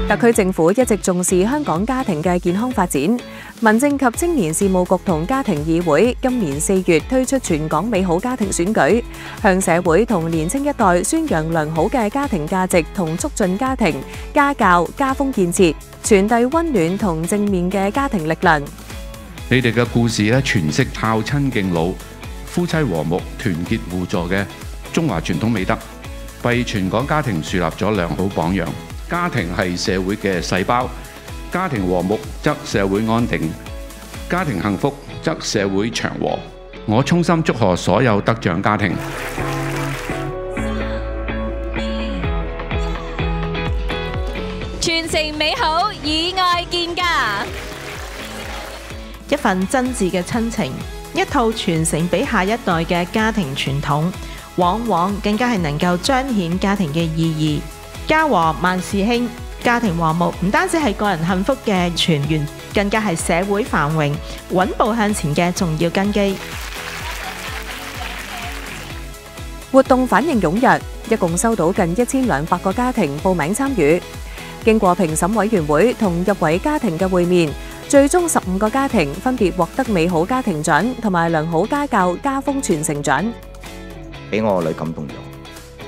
特區政府一直重視香港家庭嘅健康發展。民政及青年事務局同家庭議會今年4月推出全港美好家庭選舉，向社會同年青一代宣揚良好嘅家庭價值同促進家庭、家教、家風建設，傳遞溫暖同正面嘅家庭力量。你哋嘅故事咧，詮釋孝親敬老、夫妻和睦、團結互助嘅中華傳統美德，為全港家庭樹立咗良好榜樣。家庭係社會嘅細胞，家庭和睦則社會安定，家庭幸福則社會祥和。我衷心祝賀所有得獎家庭。傳承美好，以愛建家。一份真摯嘅親情，一套傳承俾下一代嘅家庭傳統，往往更加係能夠彰顯家庭嘅意義。家和萬事興，家庭和睦唔單止係個人幸福嘅泉源，更加係社會繁榮、穩步向前嘅重要根基。活動反應踴躍，一共收到近1200個家庭報名參與。經過評審委員會同入圍家庭嘅會面，最終15個家庭分別獲得美好家庭獎同埋良好家教家風傳承獎。俾我女感動咗，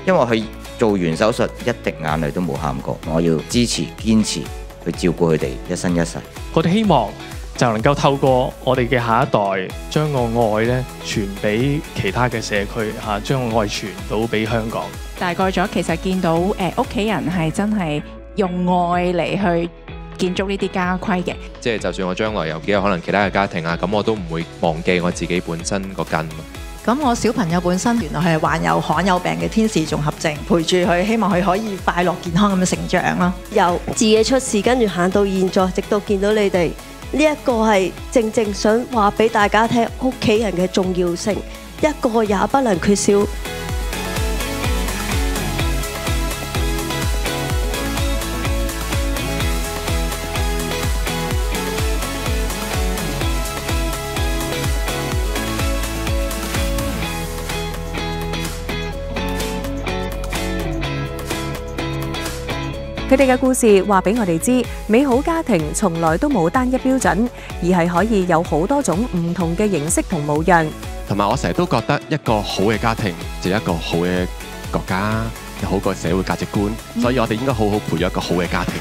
因為佢做完手術一滴眼淚都冇喊過。我要支持堅持去照顧佢哋一生一世。我哋希望就能夠透過我哋嘅下一代，將個愛咧傳俾其他嘅社區嚇，將個愛傳到俾香港。大個咗，其實見到屋企人係真係用愛嚟去建築呢啲家規嘅。即係就算我將來有幾有可能其他嘅家庭啊，咁我都唔會忘記我自己本身個根。咁我小朋友本身原來係患有罕有病嘅天使綜合症，陪住佢，希望佢可以快樂健康咁樣成長咯。由自己出事，跟住行到現在，直到見到你哋，呢一個係正正想話俾大家聽屋企人嘅重要性，一個也不能缺少。佢哋嘅故事話俾我哋知，美好家庭從來都冇單一標準，而係可以有好多種唔同嘅形式同模樣。同埋我成日都覺得一個好嘅家庭就一個好嘅國家，有好嘅社會價值觀，所以我哋應該好好培養一個好嘅家庭。